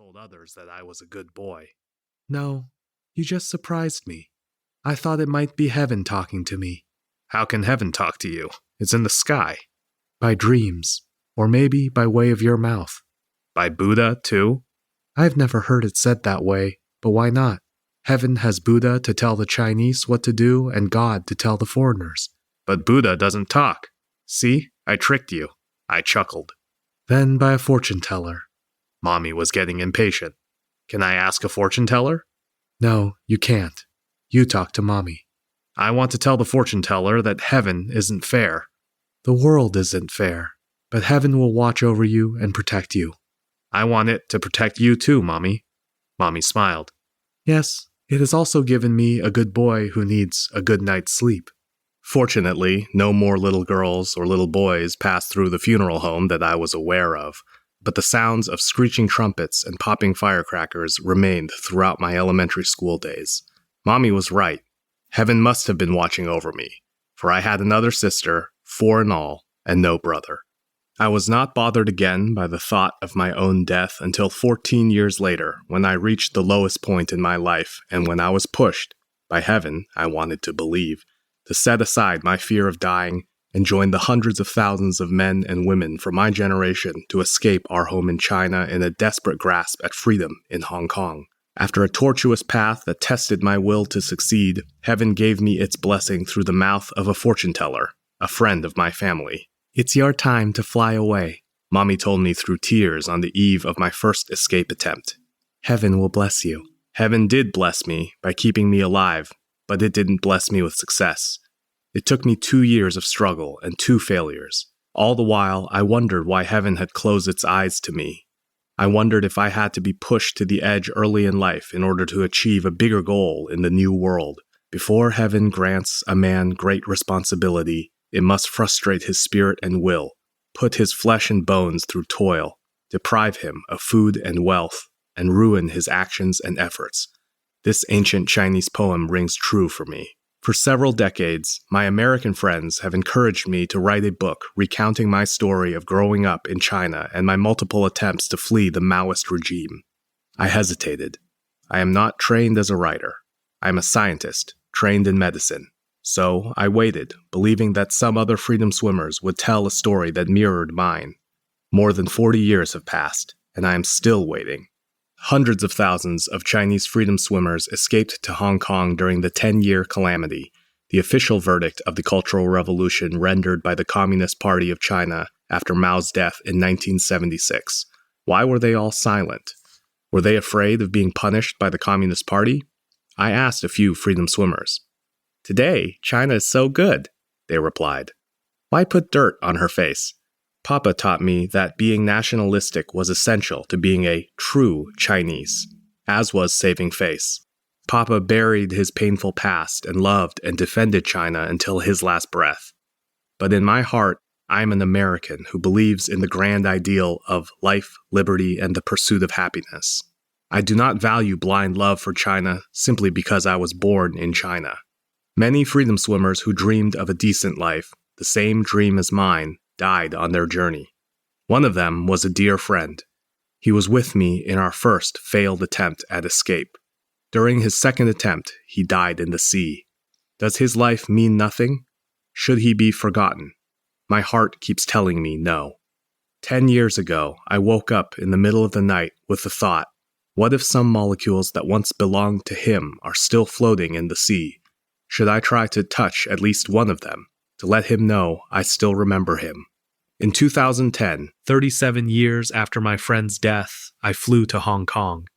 told others that I was a good boy. No, you just surprised me. I thought it might be heaven talking to me. How can heaven talk to you? It's in the sky. By dreams, or maybe by way of your mouth. By Buddha, too? I've never heard it said that way, but why not? Heaven has Buddha to tell the Chinese what to do and God to tell the foreigners. But Buddha doesn't talk. See, I tricked you. I chuckled. Then by a fortune teller. Mommy was getting impatient. Can I ask a fortune teller? No, you can't. You talk to Mommy. I want to tell the fortune teller that heaven isn't fair. The world isn't fair, but heaven will watch over you and protect you. I want it to protect you too, Mommy. Mommy smiled. Yes, it has also given me a good boy who needs a good night's sleep. Fortunately, no more little girls or little boys passed through the funeral home that I was aware of, but the sounds of screeching trumpets and popping firecrackers remained throughout my elementary school days. Mommy was right. Heaven must have been watching over me, for I had another sister, 4 in all, and no brother. I was not bothered again by the thought of my own death until 14 years later, when I reached the lowest point in my life and when I was pushed, by heaven, I wanted to believe, to set aside my fear of dying and join the hundreds of thousands of men and women from my generation to escape our home in China in a desperate grasp at freedom in Hong Kong. After a tortuous path that tested my will to succeed, heaven gave me its blessing through the mouth of a fortune teller, a friend of my family. It's your time to fly away, Mommy told me through tears on the eve of my first escape attempt. Heaven will bless you. Heaven did bless me by keeping me alive, but it didn't bless me with success. It took me 2 years of struggle and 2 failures. All the while, I wondered why heaven had closed its eyes to me. I wondered if I had to be pushed to the edge early in life in order to achieve a bigger goal in the new world. Before heaven grants a man great responsibility, it must frustrate his spirit and will, put his flesh and bones through toil, deprive him of food and wealth, and ruin his actions and efforts. This ancient Chinese poem rings true for me. For several decades, my American friends have encouraged me to write a book recounting my story of growing up in China and my multiple attempts to flee the Maoist regime. I hesitated. I am not trained as a writer. I am a scientist, trained in medicine. So I waited, believing that some other freedom swimmers would tell a story that mirrored mine. More than 40 years have passed, and I am still waiting. Hundreds of thousands of Chinese freedom swimmers escaped to Hong Kong during the 10-year calamity, the official verdict of the Cultural Revolution rendered by the Communist Party of China after Mao's death in 1976. Why were they all silent? Were they afraid of being punished by the Communist Party? I asked a few freedom swimmers. "Today, China is so good," they replied. "Why put dirt on her face? Papa taught me that being nationalistic was essential to being a true Chinese, as was saving face. Papa buried his painful past and loved and defended China until his last breath. But in my heart, I am an American who believes in the grand ideal of life, liberty, and the pursuit of happiness. I do not value blind love for China simply because I was born in China. Many freedom swimmers who dreamed of a decent life, the same dream as mine, died on their journey. One of them was a dear friend. He was with me in our first failed attempt at escape. During his second attempt, he died in the sea. Does his life mean nothing? Should he be forgotten? My heart keeps telling me no. 10 years ago, I woke up in the middle of the night with the thought, what if some molecules that once belonged to him are still floating in the sea? Should I try to touch at least one of them, to let him know I still remember him? In 2010, 37 years after my friend's death, I flew to Hong Kong.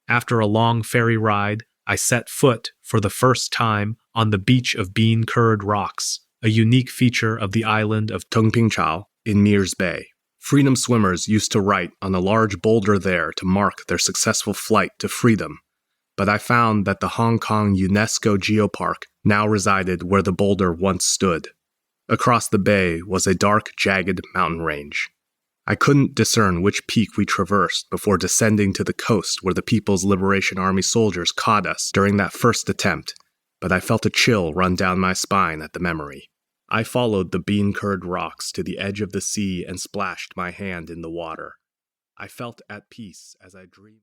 After a long ferry ride, I set foot, for the first time, on the beach of bean-curd rocks, a unique feature of the island of Tungpingchao in Mirs Bay. Freedom swimmers used to write on a large boulder there to mark their successful flight to freedom, but I found that the Hong Kong UNESCO Geopark now resided where the boulder once stood. Across the bay was a dark, jagged mountain range. I couldn't discern which peak we traversed before descending to the coast where the People's Liberation Army soldiers caught us during that first attempt, but I felt a chill run down my spine at the memory. I followed the bean-curd rocks to the edge of the sea and splashed my hand in the water. I felt at peace as I dreamed.